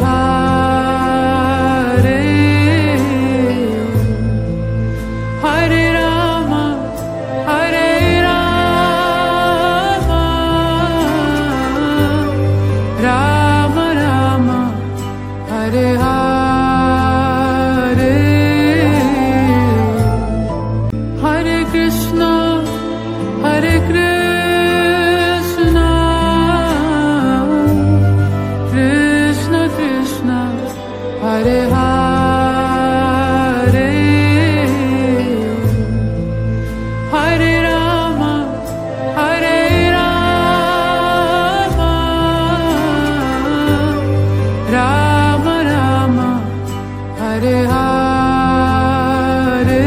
Hare Hare Rama Hare Rama Rama Rama Hare Hare Hare Krishna Hare Krishna Krishna Krishna Hare Hare Hare Rama Hare Rama Rama Rama Hare Hare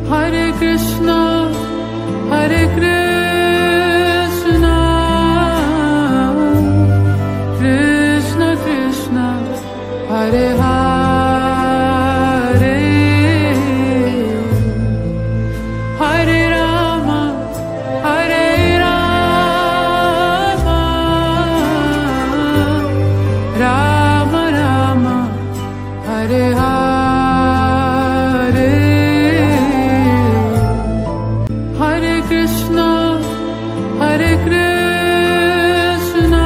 Hare Krishna Hare Krishna Krishna Krishna Hare Hare Hare Rama Hare Rama Rama Rama Hare Hare Hare Krishna Hare Krishna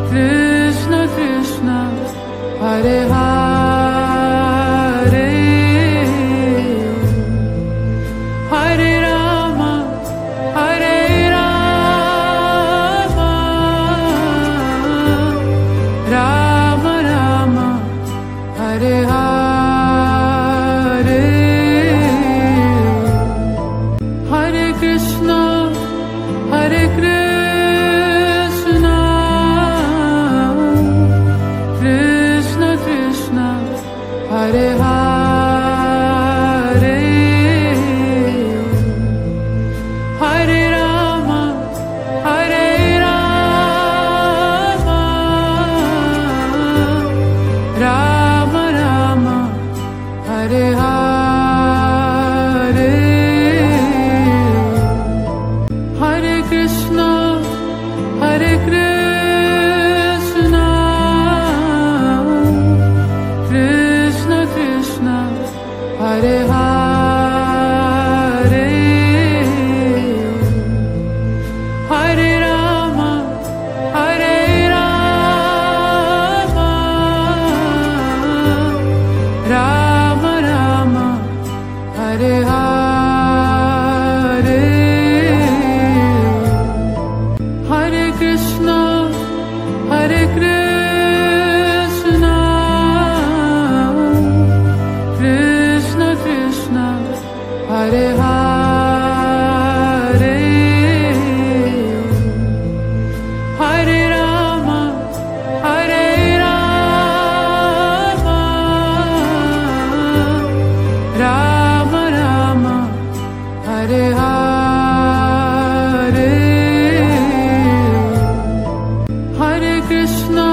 Krishna Krishna Hare Hare Hare Rama Hare Rama Rama Rama Hare Hare Hare Krishna Hare Krishna Krishna Krishna Hare Hare Hare Rama Hare Rama Rama Rama Hare Hare Hare Krishna Hare Krishna Krishna Krishna Hare Hare Hare Rama Hare Rama Rama Rama Hare Hare Hare Krishna Hare Krishna Krishna Krishna Hare Hare Hare Rama Hare Rama Rama Rama Hare Hare Hare Krishna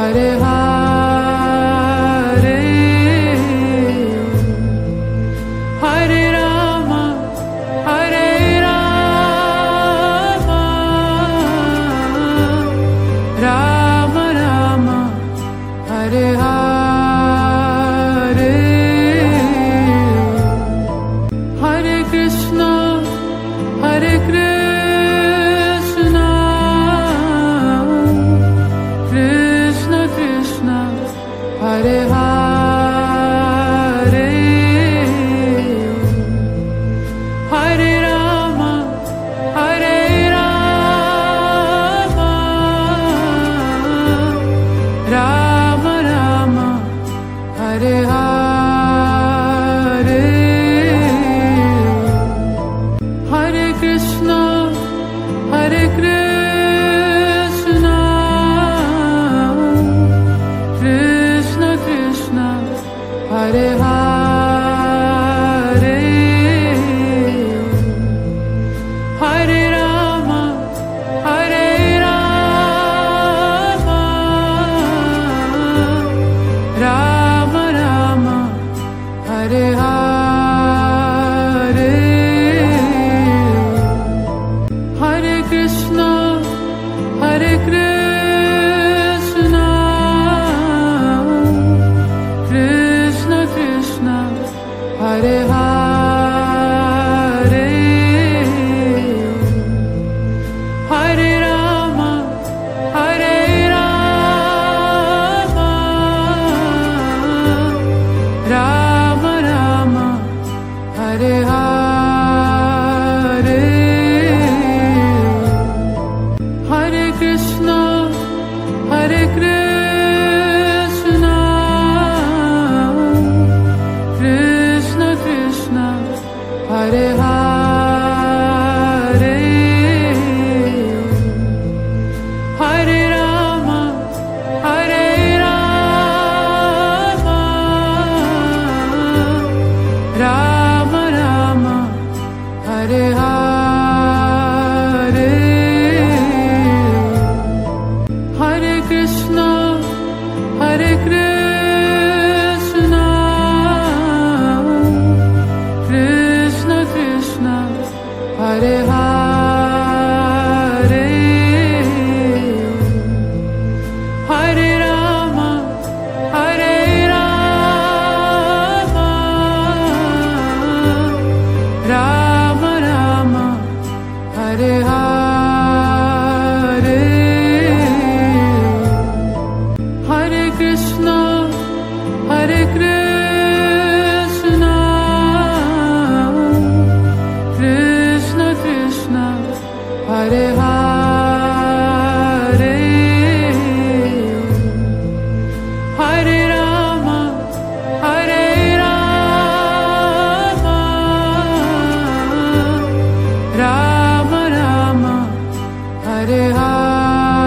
Hare Hare Hare Rama Hare Rama Rama Rama Hare Hare Hare Krishna Hare Krishna Krishna Krishna Hare Hare Hare Rama Hare Rama Rama Rama Hare Hare Hare Krishna Hare Krishna Krishna Krishna Hare Hare Hare Rama Hare Rama Rama Rama Hare Hare Hare Krishna Hare Krishna Krishna Krishna Hare Hare Hare Rama Hare Rama Rama Rama Hare Hare Hare Krishna Hare Krishna Krishna Krishna Hare Hare Hare Rama Hare Rama Rama Rama Hare Hare Hare Krishna Hare Krishna Krishna Krishna Hare Hare Hare Rama Hare Rama Rama Rama Hare Hare Hare Krishna Hare Krishna Krishna Krishna Hare Hare Hare Rama Hare Rama Rama Rama Hare Hare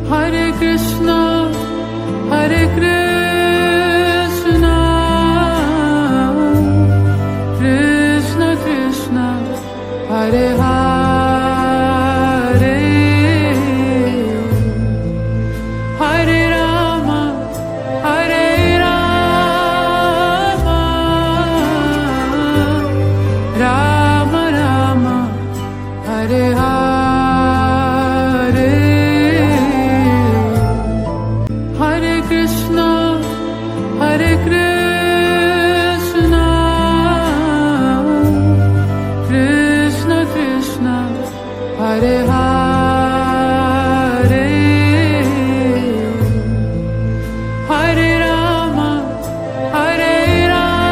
Hare Krishna Hare Krishna Krishna Krishna Hare Hare Hare Rama Hare Rama Rama Rama Hare Hare Hare Krishna Hare Krishna Krishna Krishna Hare Hare Hare Rama Hare Rama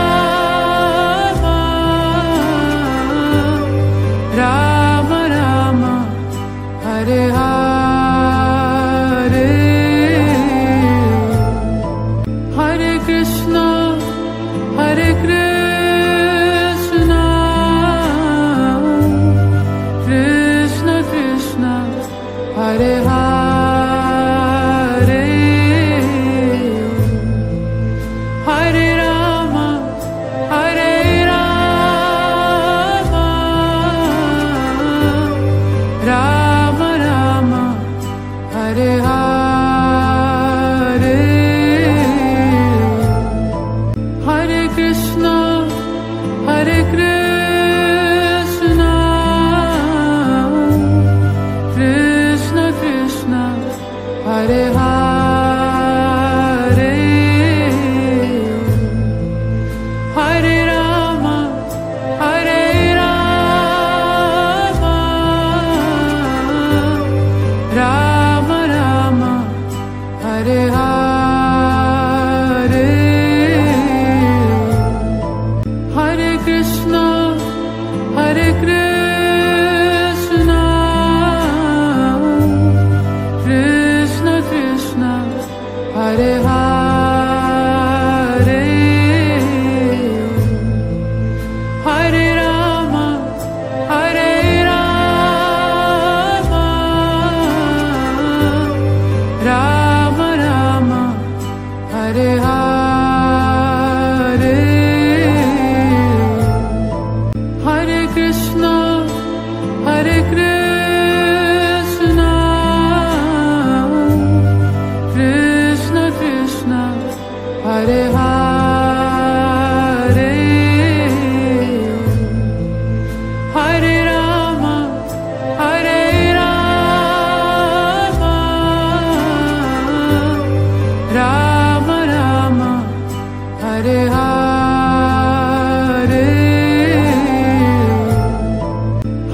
Rama Rama Hare Hare Hare Krishna Hare Krishna Krishna Krishna Hare Hare Hare Rama Hare Rama Rama Rama Hare Hare Hare Rama Hare Rama Rama Rama Hare Hare Hare Krishna Hare Krishna Krishna Krishna Hare Hare Hare Rama Hare Rama Rama Rama Hare Hare Hare Krishna Hare Krishna Krishna Krishna Hare Hare Hare Rama Hare Rama Rama Rama Hare Hare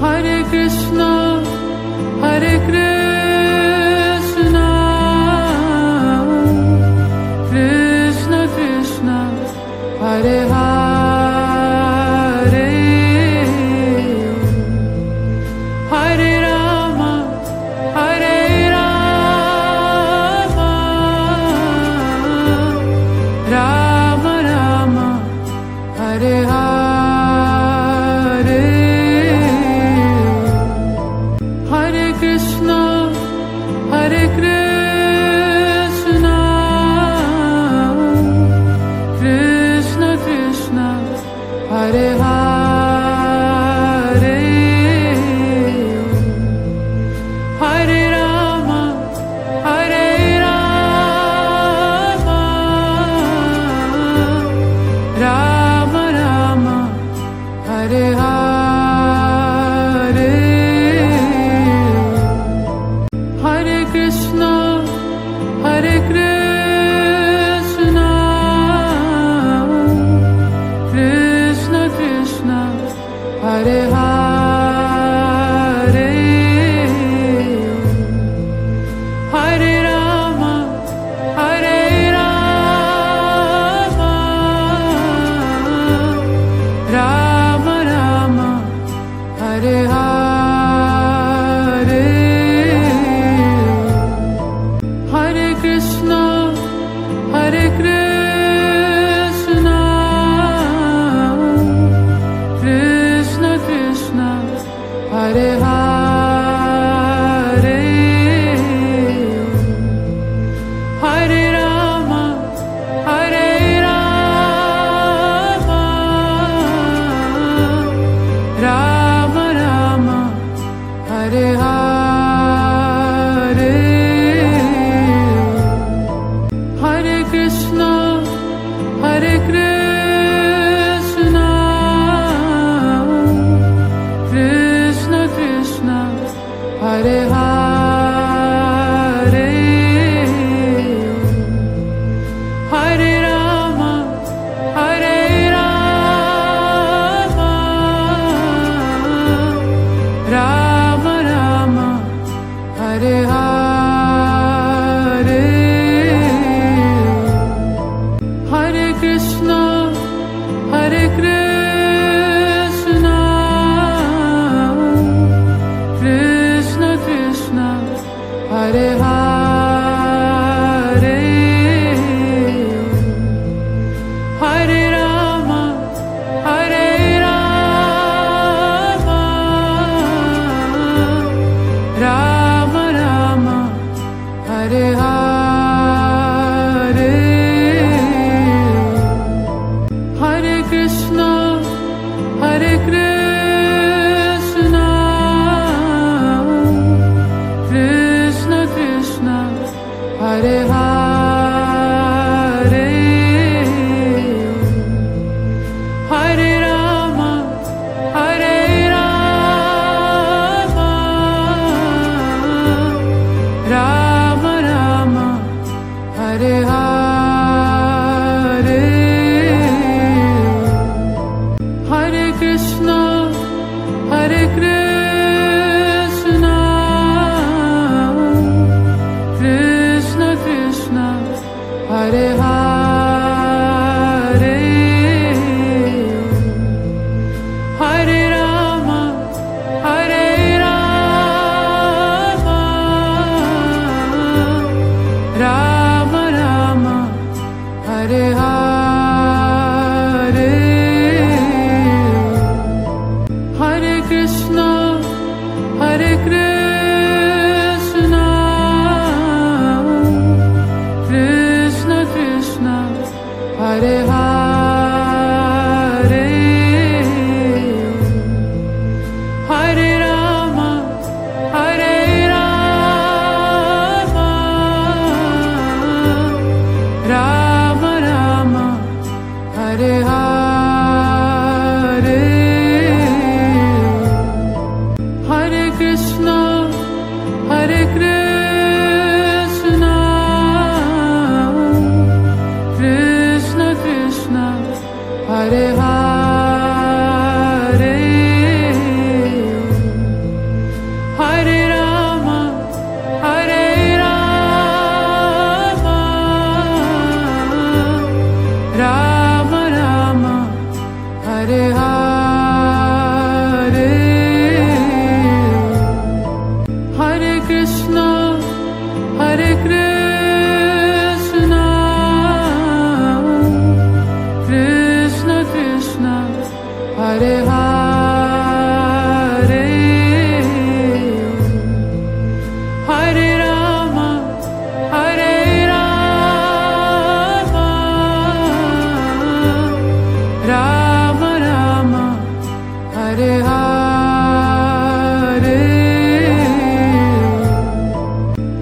Hare Krishna Hare Krishna Krishna Krishna Hare Hare Hare Rama Hare Rama Rama Rama Hare Hare Hare Krishna Hare Krishna Krishna Krishna Hare Hare Hare Rama Hare Rama Rama Rama Hare Hare Hare Krishna Hare Krishna Krishna Krishna Hare Hare Hare Rama Hare Rama Rama Rama Hare Hare Hare Krishna Hare Krishna Krishna Krishna Hare Hare Hare Rama Hare Rama Rama Rama Hare Hare Hare Krishna Hare Krishna Krishna Krishna Hare Hare Hare Rama Hare Rama Rama Rama Hare Hare Hare Krishna Hare Krishna Krishna Krishna Hare Hare Hare Rama Hare Rama Rama Rama Hare Hare Hare Krishna Hare Krishna Krishna Krishna Hare Hare Hare Rama Hare Rama Rama Rama Krishna, Hare Krishna, Krishna Krishna, Hare Hare, Hare Rama, Hare Rama, Rama Rama, Hare Hare,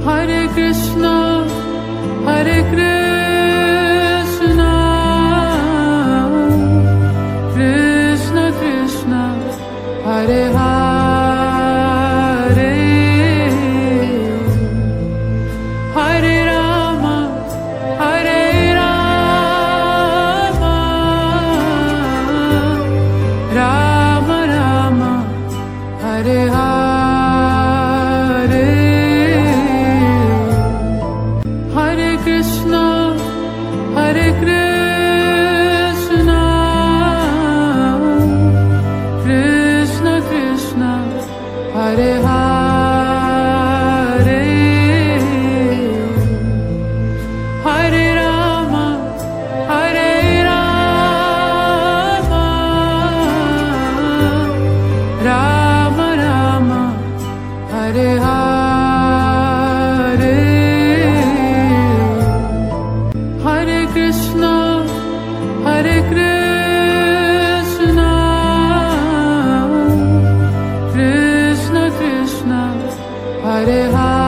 Hare Krishna, Hare Krishna, Krishna Krishna, Hare Hare, Hare Rama, Hare Rama, Rama Rama, Hare Hare, Hare Krishna, Hare Krishna, Krishna Krishna, Hare Hare, Hare Rama, Hare Rama, Rama Rama, Hare Hare, Hare Krishna, Hare Krishna, Krishna Krishna, Hare Hare,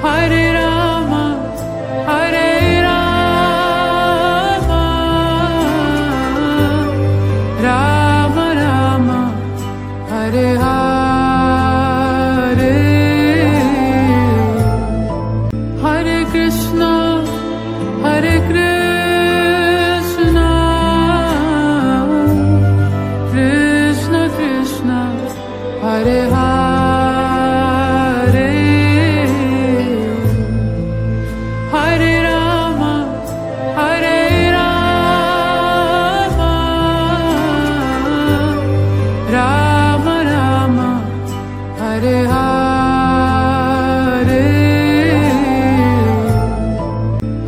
Hare Rama, Hare Rama, Rama Rama, Hare Hare, Hare Krishna, Hare Krishna, Krishna Krishna, Hare Hare, Hare Rama, Hare Rama, Rama Rama, Hare Hare,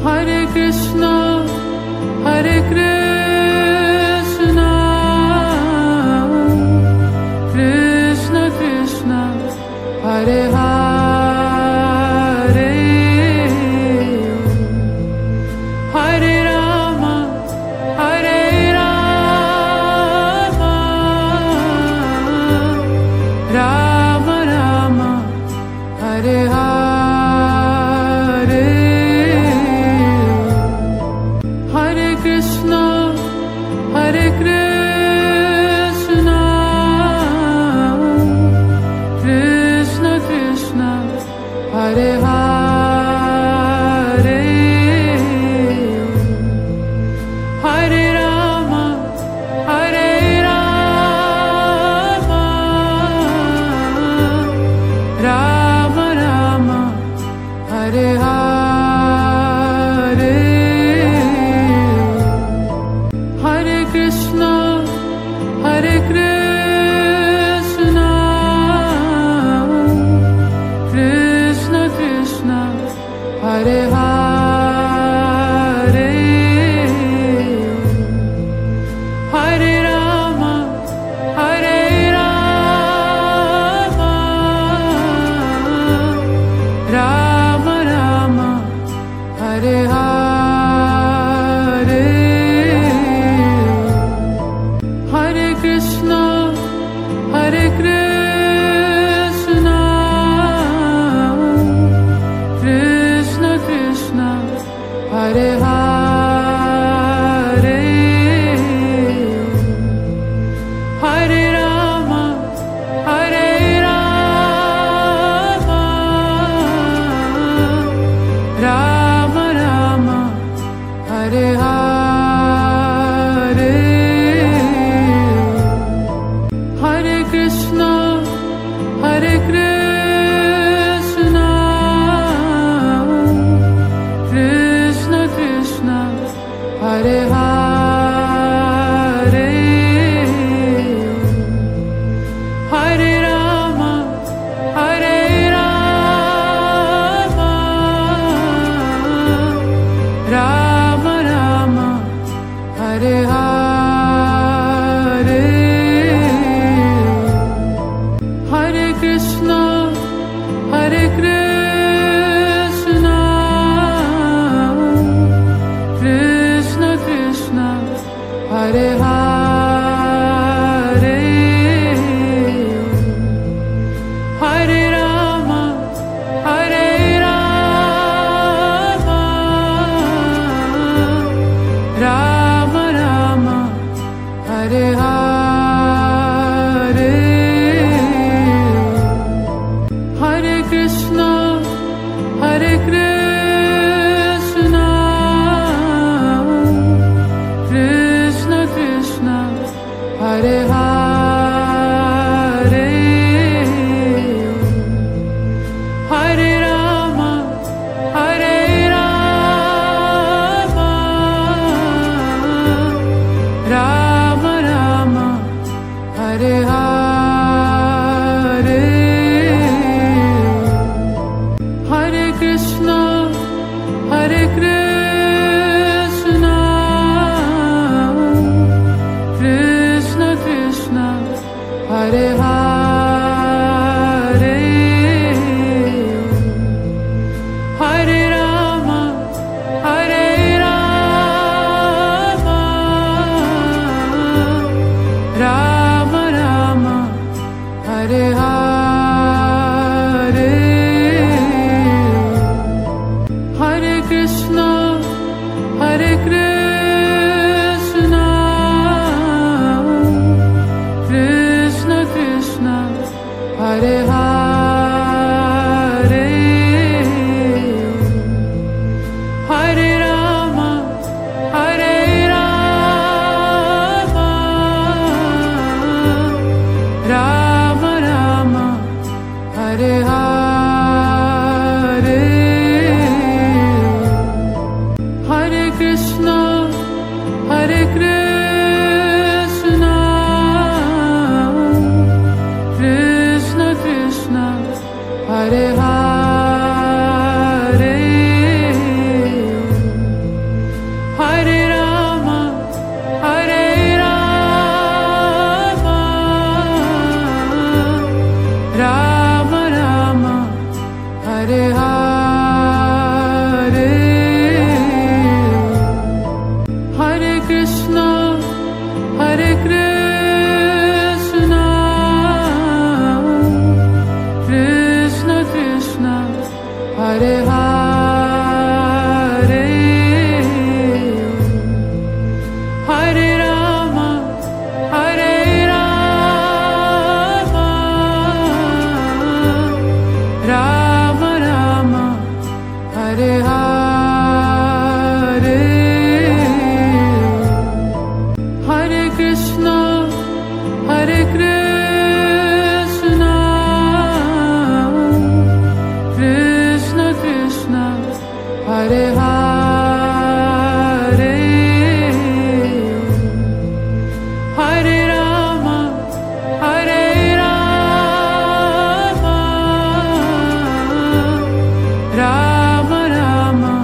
Hare Krishna, Hare Krishna, Krishna Krishna, Hare Hare, Hare Rama, Hare Rama, Rama Rama, Hare Hare Hare Rama Hare Rama Rama Rama Hare Hare Hare Krishna Hare Krishna Krishna Krishna Hare Hare Hare Rama Hare Rama Rama Rama Hare Hare Hare Krishna Hare Krishna Krishna Krishna Hare Hare Hare Rama Hare Rama Rama Rama Hare Hare Hare Krishna Hare Krishna Krishna Krishna Hare Hare Hare Rama Hare Rama Rama Rama Hare Hare Hare Krishna Hare Krishna Krishna Krishna Hare Hare Hare Rama Hare Rama Rama Rama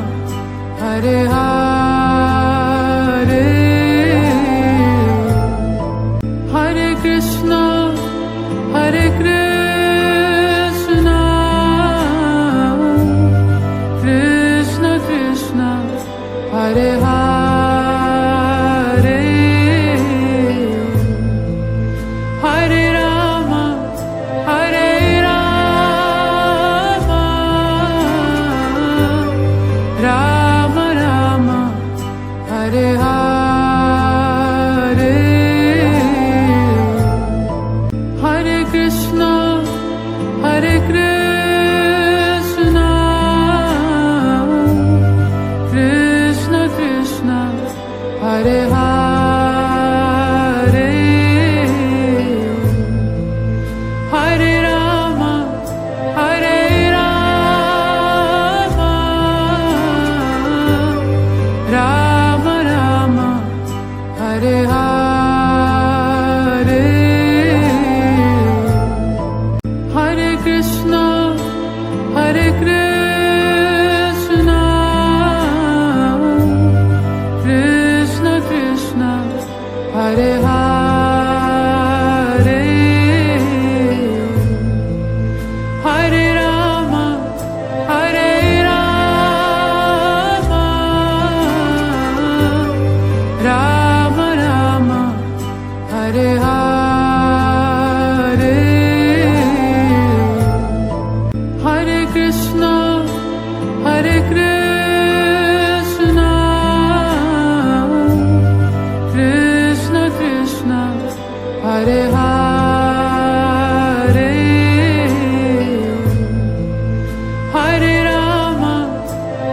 Hare Hare Hare Krishna Hare Krishna Krishna Krishna Hare Hare Hare Rama Hare Rama Rama Rama Hare Hare Hare Krishna Hare Krishna Krishna Krishna Hare Hare Hare Rama Hare Rama Rama Rama Hare Hare Hare Krishna Hare Krishna Krishna Krishna Hare Hare Hare Rama Hare Rama Rama Rama Hare Hare Hare Krishna Hare Krishna Krishna Krishna Hare Hare Hare Rama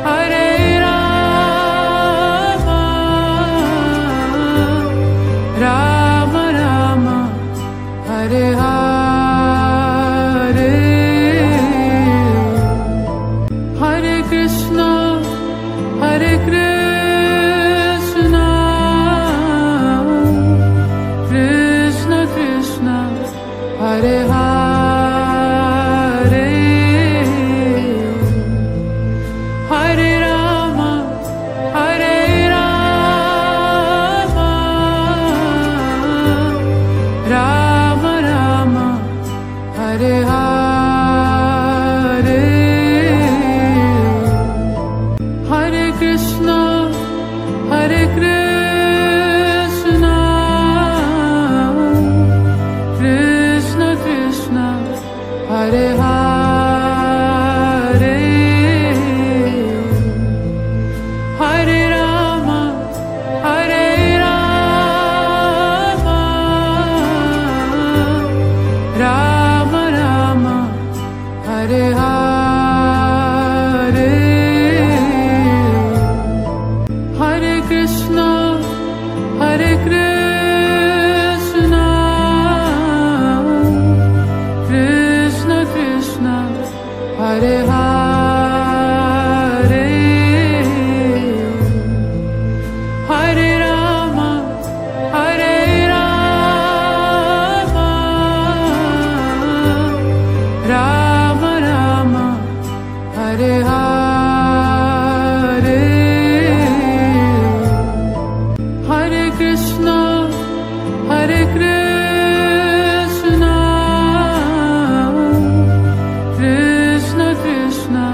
Hare Rama Rama Rama Hare Hare Hare Krishna Hare Krishna Krishna Krishna Hare Hare Hare Rama Hare Rama Rama Rama Hare Hare Hare Rama Hare Rama Rama Rama Hare Hare Hare Krishna Hare Krishna Krishna Krishna Hare Hare Hare Rama Hare Rama Rama Rama Hare Hare Hare Krishna Hare Krishna Krishna Krishna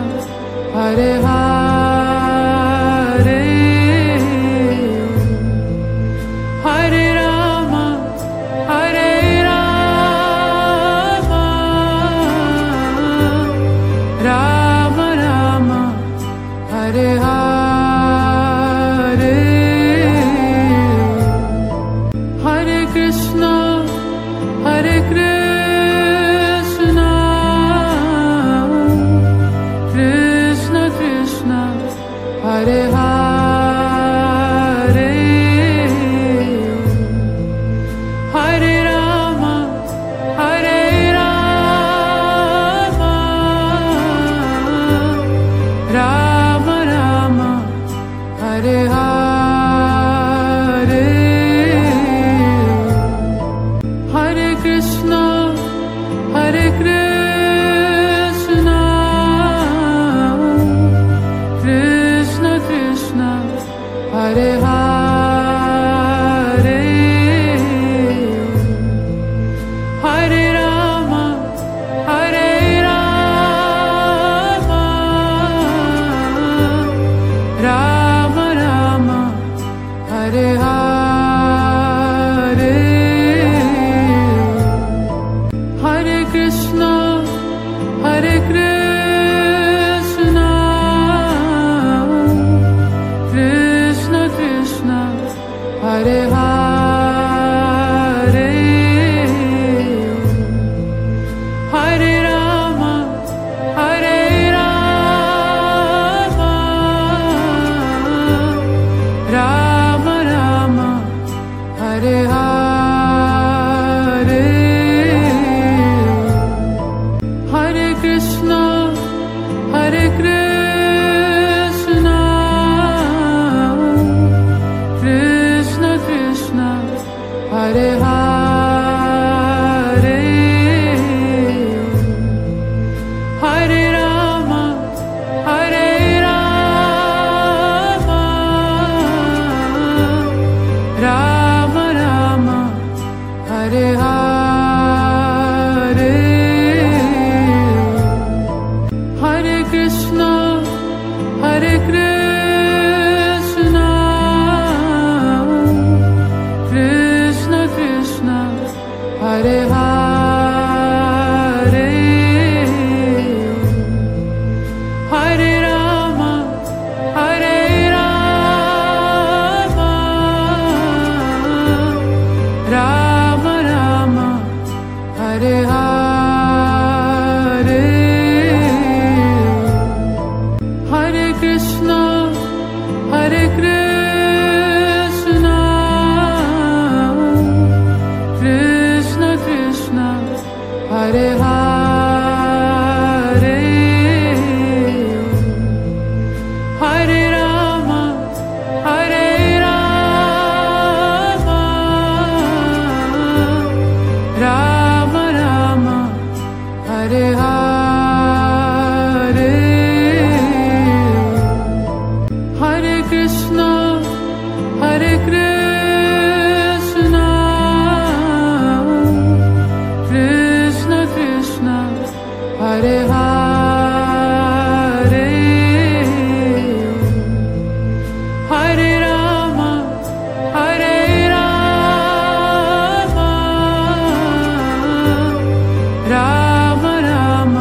Hare Hare Hare Rama Hare Rama Rama Rama Hare Hare Hare Krishna Hare Krishna Krishna Krishna Hare Hare Hare Rama Hare Rama Rama Rama Hare Hare Hare Krishna Hare Krishna Krishna Krishna Hare Hare Hare Rama Hare Rama Rama Rama Hare Hare Hare Krishna Hare Krishna Krishna Krishna Hare Hare Hare Rama Hare Rama Rama Rama Hare Hare Hare Krishna Hare Krishna Krishna Krishna Hare Hare Hare Rama Hare Rama Rama Rama Hare Hare Hare Krishna Hare Krishna Krishna Krishna Hare Hare Hare Rama Hare Rama Rama Rama Hare Hare Hare Krishna Hare Krishna Krishna Krishna Hare Hare Hare Rama Hare Rama Rama Rama Hare Hare Hare Krishna Hare Krishna Krishna Krishna Hare Hare Hare Rama Hare Rama Rama Rama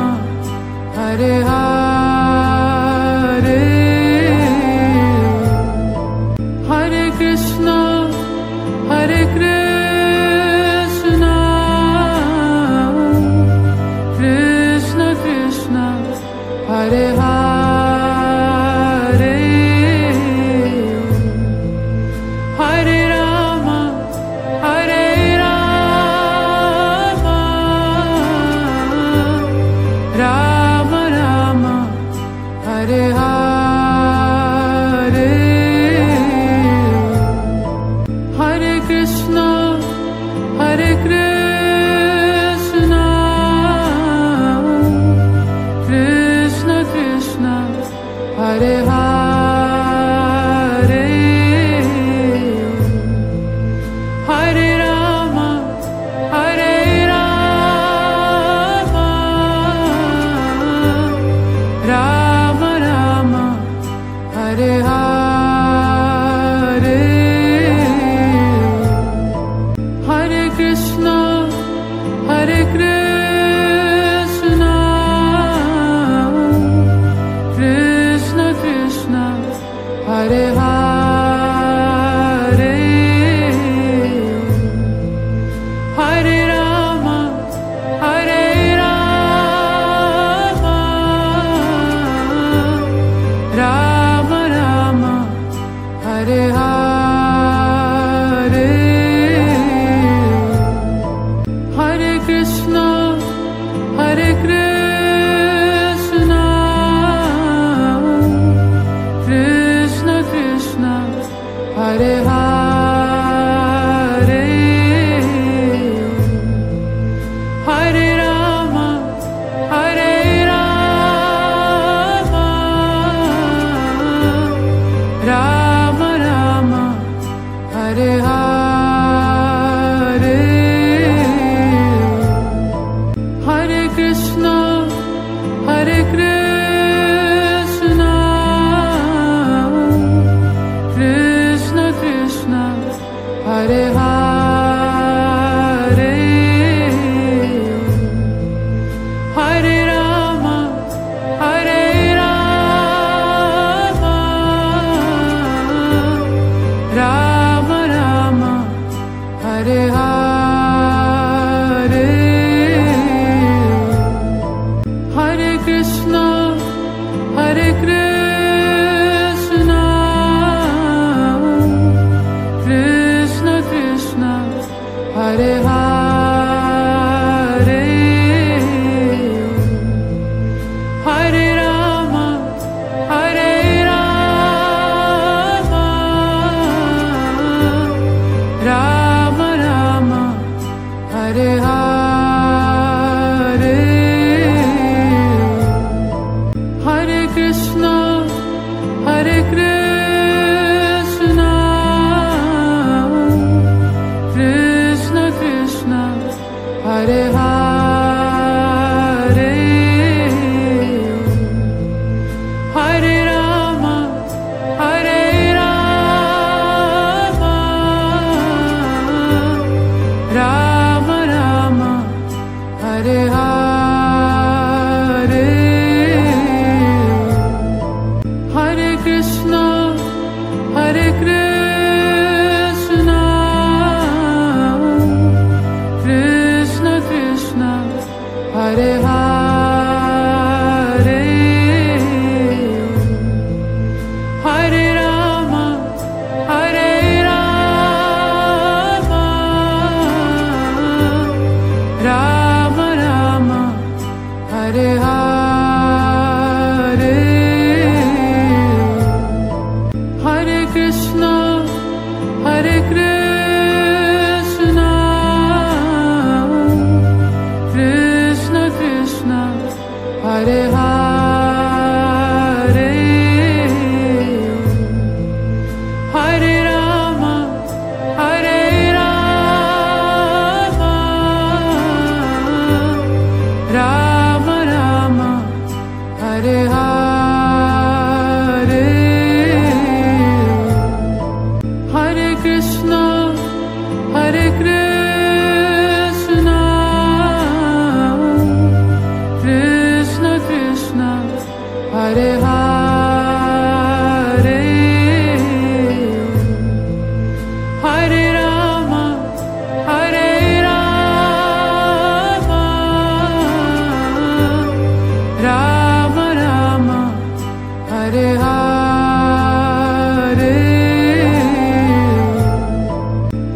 Hare Hare Hare Krishna Hare Krishna Krishna Krishna Hare Hare Hare Rama Hare Rama Rama Rama Hare Hare Hare Krishna Hare Krishna Krishna Krishna Hare Hare Hare Rama Hare Rama Rama Rama Hare Hare Hare Krishna Hare Krishna Krishna Krishna Hare Hare Hare Rama Hare Rama Rama Rama Hare Hare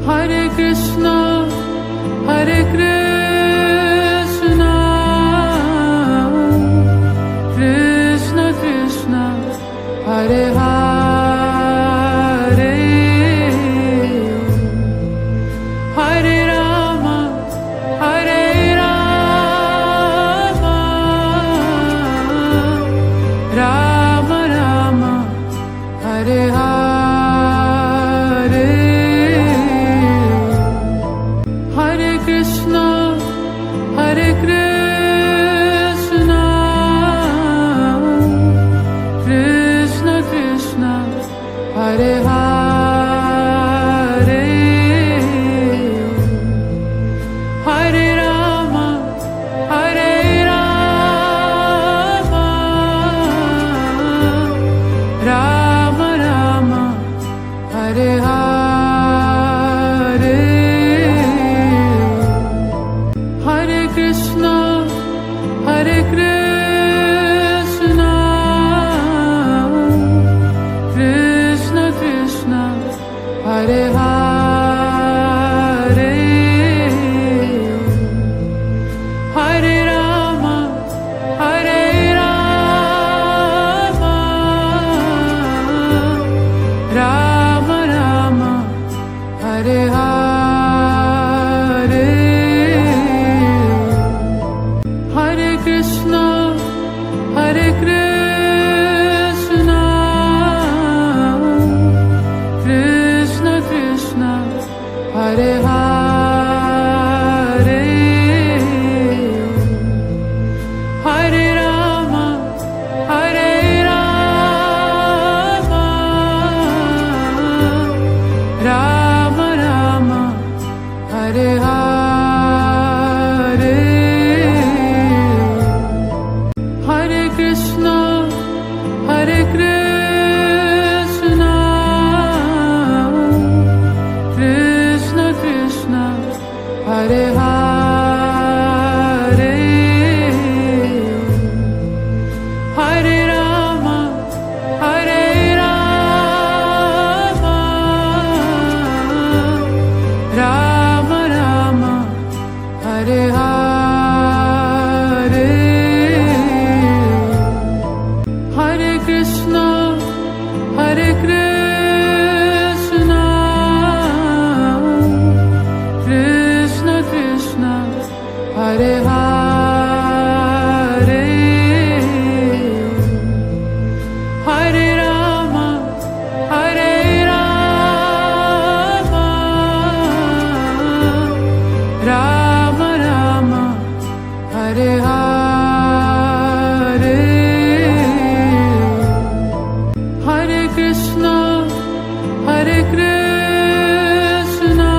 Hare Krishna Hare Krishna Krishna Krishna Hare Hare Hare Rama Hare Rama Rama Rama Hare Hare Hare Krishna Hare Krishna Krishna Krishna Hare Hare Hare Rama Hare Rama Rama Rama Hare Hare Hare Krishna Hare Krishna Krishna Krishna Hare Hare Hare Rama Hare Rama Rama Rama Hare Hare Hare Krishna Hare Krishna Krishna Krishna Hare Hare Hare Rama Hare Rama Rama Rama Hare Hare Hare Krishna Hare Krishna Krishna Krishna Hare Hare Hare Rama Hare Rama Rama Rama Hare Hare Hare Krishna Hare Krishna Krishna Krishna Hare Hare Hare Rama Hare Rama Rama Rama Hare Hare Hare Krishna Hare Krishna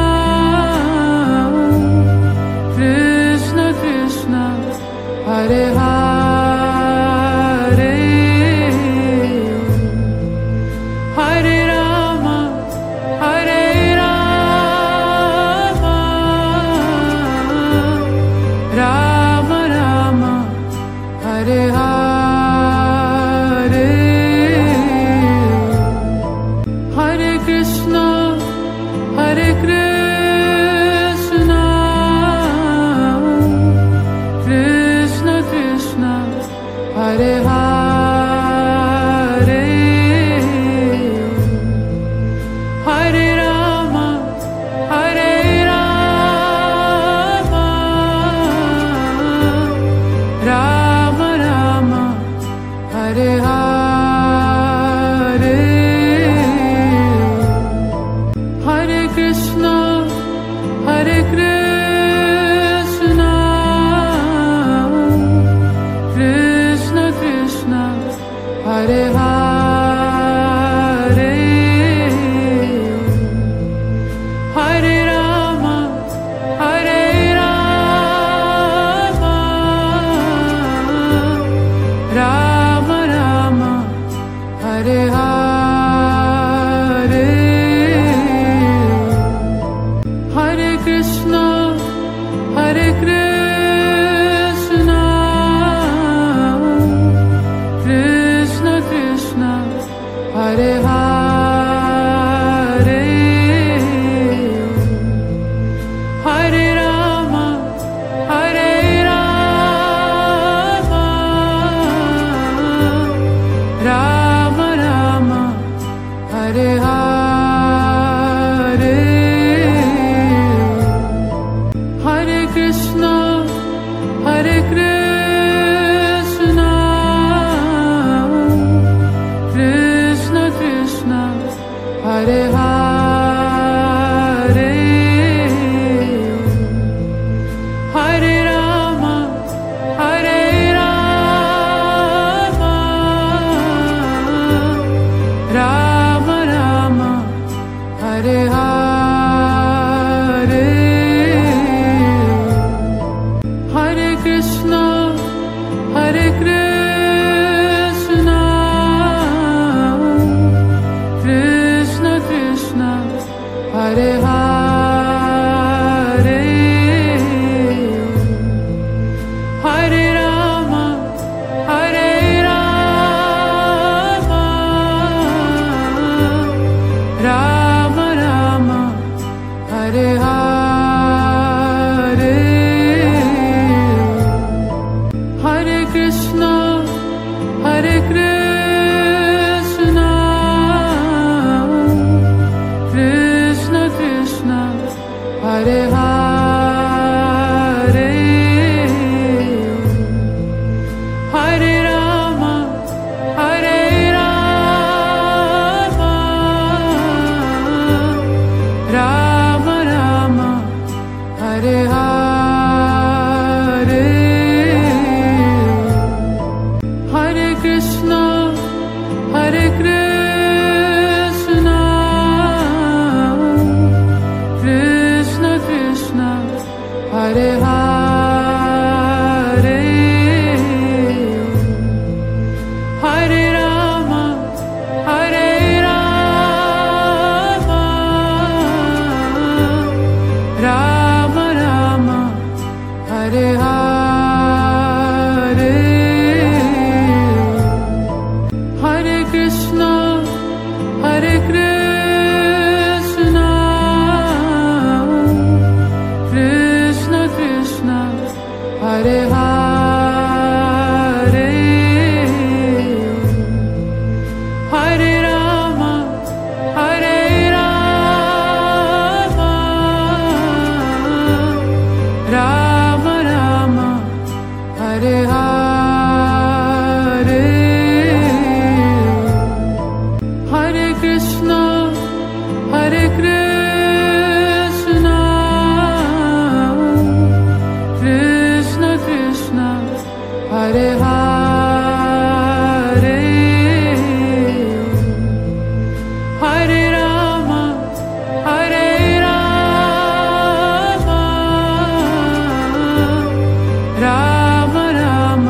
Krishna Krishna Hare Hare Hare Rama Hare Rama Rama Rama Hare Hare Hare Krishna Hare Krishna Krishna Krishna Hare Hare Hare Rama Hare Rama Rama Rama Hare Hare Hare Krishna Hare Krishna Krishna Krishna Hare Hare Hare Rama Hare Rama Rama Rama Hare Hare Hare Krishna Hare Krishna Krishna Krishna Hare Hare Hare Rama Hare Rama Rama Rama Hare Hare Hare Krishna Hare Krishna Krishna Krishna Hare Hare Hare Rama Hare Rama Rama Rama Hare Hare Hare Krishna Hare Krishna Krishna Krishna Hare Hare Hare Rama Hare Rama Rama Rama Hare Hare Hare Krishna Hare Krishna Krishna Krishna Hare Hare Hare Rama Hare Rama Rama Rama Hare Hare Hare Krishna Hare Krishna Krishna Krishna Hare Hare Hare Rama Hare Rama Rama Rama Hare Hare Hare Krishna Hare Krishna Krishna Krishna Hare Hare Hare Rama Hare Rama Rama Rama Hare Hare Hare Krishna Hare Krishna Krishna Krishna Hare Hare Hare Rama Hare Rama Rama Rama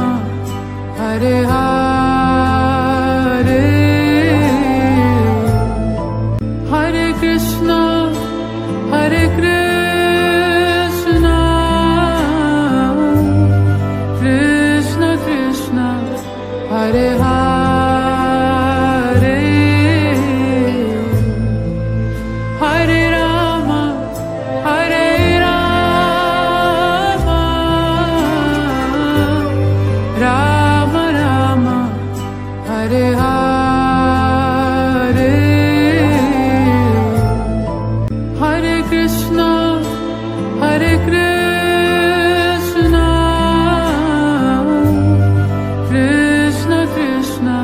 Hare Hare Hare Rama Hare Rama Rama Rama Hare Hare Hare Krishna Hare Krishna Krishna Krishna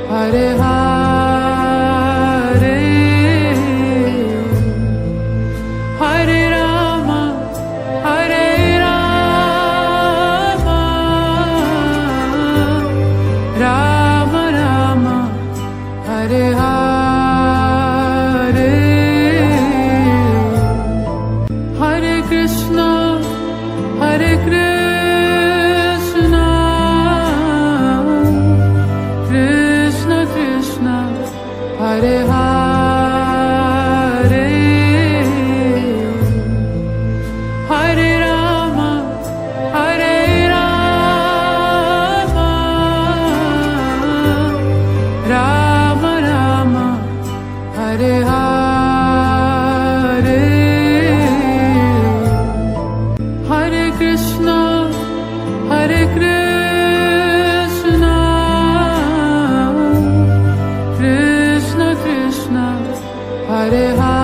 Hare Hare Hare Rama Hare Rama Rama Rama Hare Hare Hare Krishna Hare Krishna Krishna Krishna Hare Hare Hare Rama Hare Rama Rama Rama Hare Hare Hare Krishna Hare Krishna Krishna Krishna Hare Hare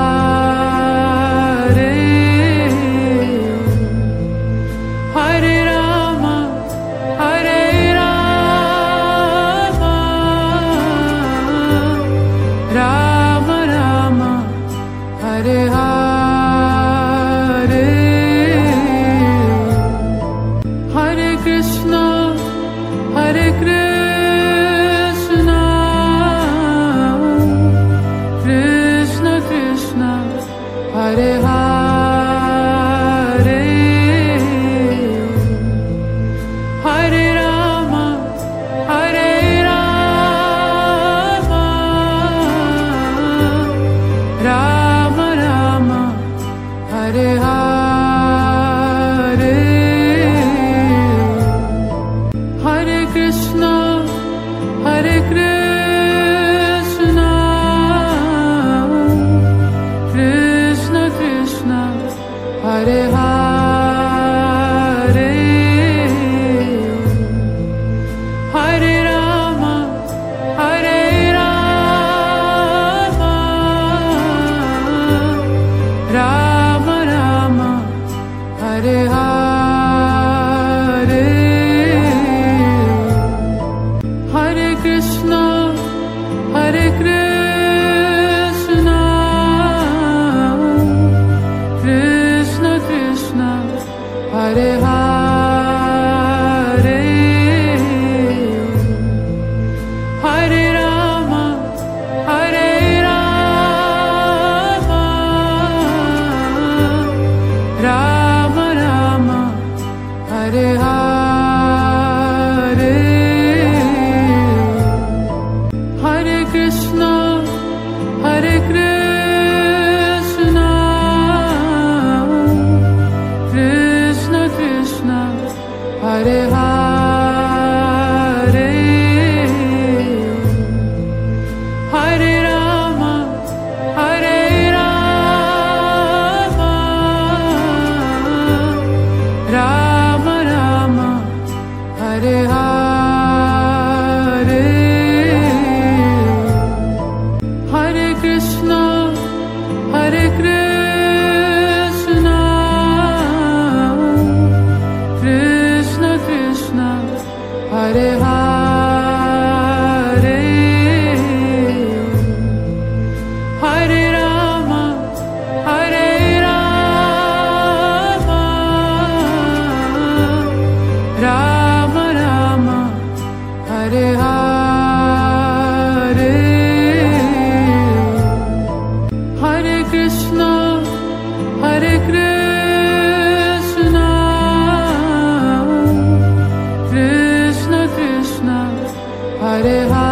Hare Rama Hare Rama Rama Rama Hare Hare Hare Krishna Hare Krishna Krishna Krishna Hare Hare Hare Rama Hare Rama Rama Rama Hare Hare Hare Krishna Hare Krishna Krishna Krishna Hare Hare Hare Rama Hare Rama Rama Rama Hare Hare Hare Krishna Hare Krishna Krishna Krishna Hare Hare Hare Rama Hare Rama Rama Rama Hare Hare Hare Krishna Hare Krishna Krishna Krishna Hare Hare Hare Rama Hare Rama Rama Rama Hare Hare Hare Krishna Hare Krishna Krishna Krishna Hare Hare Hare Rama Hare Rama Rama Rama Hare Hare Hare Krishna Hare Krishna Krishna Krishna Hare Hare